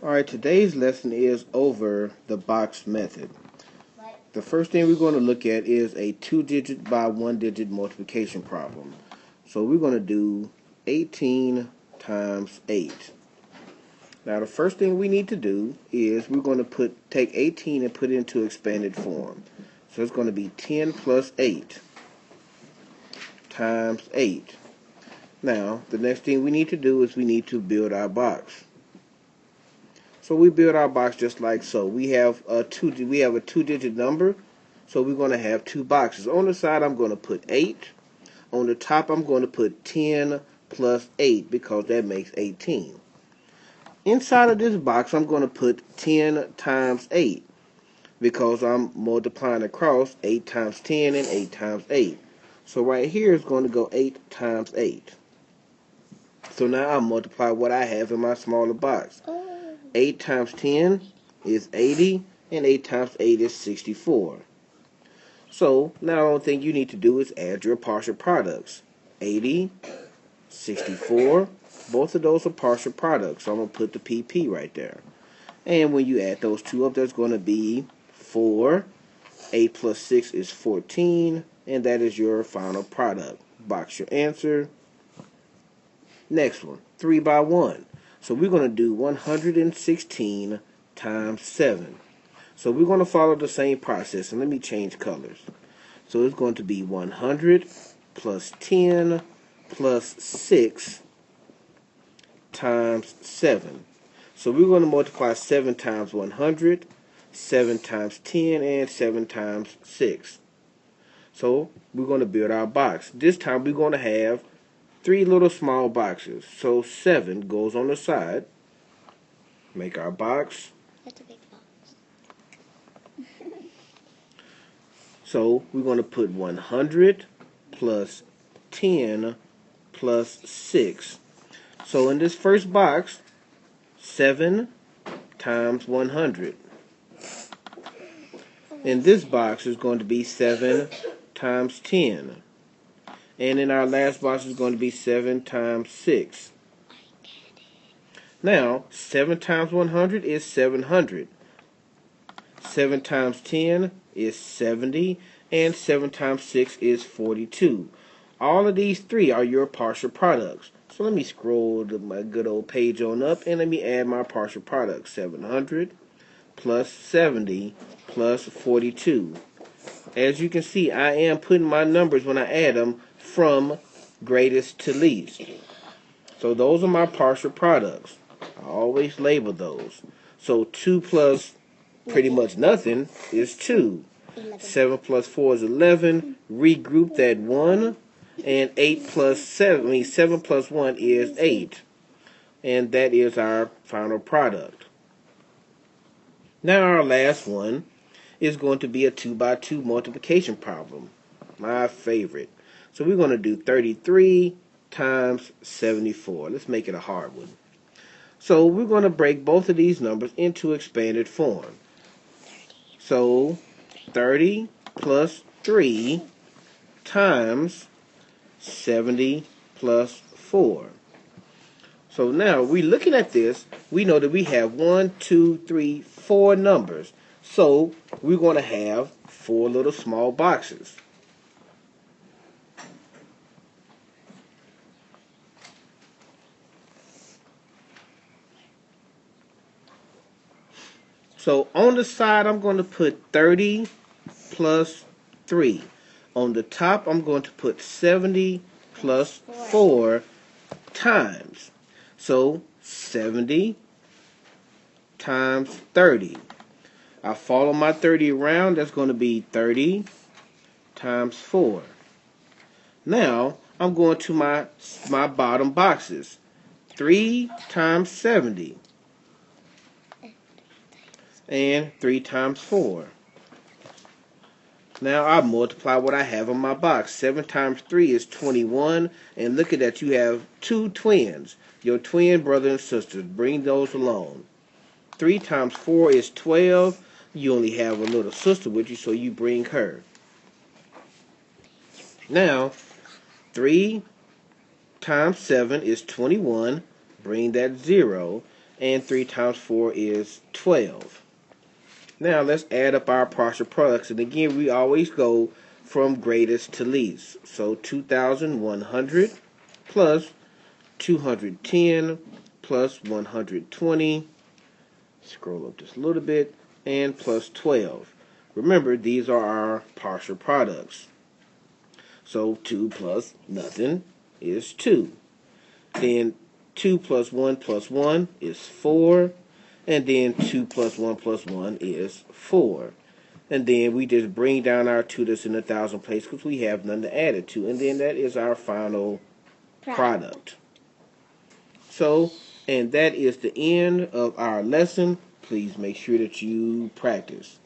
Alright, today's lesson is over the box method. The first thing we're going to look at is a 2-digit by 1-digit multiplication problem. So we're going to do 18 times 8. Now the first thing we need to do is we're going to take 18 and put it into expanded form. So it's going to be 10 plus 8 times 8. Now the next thing we need to do is we need to build our box. So we build our box just like so. We have a 2-digit number, so we're going to have two boxes. On the side, I'm going to put 8. On the top, I'm going to put 10 plus 8 because that makes 18. Inside of this box, I'm going to put 10 times 8 because I'm multiplying across 8 times 10 and 8 times 8. So right here is going to go 8 times 8. So now I'll multiply what I have in my smaller box. 8 times 10 is 80, and 8 times 8 is 64. So now the only thing you need to do is add your partial products. 80, 64, both of those are partial products. So I'm going to put the PP right there. And when you add those two up, there's going to be 4. 8 plus 6 is 14, and that is your final product. Box your answer. Next one, 3 by 1. So we're going to do 116 times 7. So we're going to follow the same process, and let me change colors. So it's going to be 100 plus 10 plus 6 times 7. So we're going to multiply 7 times 100, 7 times 10, and 7 times 6. So we're going to build our box. This time we're going to have 3 little small boxes. So 7 goes on the side. Make our box. That's a big box. So we're going to put 100 plus 10 plus 6. So in this first box, 7 times 100. In this box is going to be 7 times 10. And in our last box is going to be 7 times 6. Now, 7 times 100 is 700. 7 times 10 is 70. And 7 times 6 is 42. All of these three are your partial products. So let me scroll to my good old page on up and let me add my partial products. 700 plus 70 plus 42. As you can see, I am putting my numbers when I add them from greatest to least. So those are my partial products. I always label those. So 2 plus pretty much nothing is 2. 7 plus 4 is 11. Regroup that 1. And 7 plus 1 is 8. And that is our final product. Now our last one is going to be a 2 by 2 multiplication problem. My favorite. So we're going to do 33 times 74. Let's make it a hard one. So we're going to break both of these numbers into expanded form. So 30 plus 3 times 70 plus 4. So now we're looking at this. We know that we have 4 numbers. So we're going to have 4 little small boxes. So on the side, I'm going to put 30 plus 3. On the top, I'm going to put 70 plus 4 times. So 70 times 30. I follow my 30 around. That's going to be 30 times 4. Now, I'm going to my bottom boxes. 3 times 70. And 3 times 4. Now I multiply what I have in my box. 7 times 3 is 21. And look at that, you have 2 twins. Your twin brother and sister. Bring those along. 3 times 4 is 12. You only have a little sister with you, so you bring her. Now, 3 times 7 is 21. Bring that 0. And 3 times 4 is 12. Now let's add up our partial products. And again, we always go from greatest to least. So 2,100 plus 210 plus 120. Scroll up just a little bit. And plus 12. Remember, these are our partial products. So 2 plus nothing is 2. Then 2 plus 1 is 4. And then 2 plus 1 is 4. And then we just bring down our 2 that's in the thousand place because we have none to add it to. And then that is our final product. So, and that is the end of our lesson. Please make sure that you practice.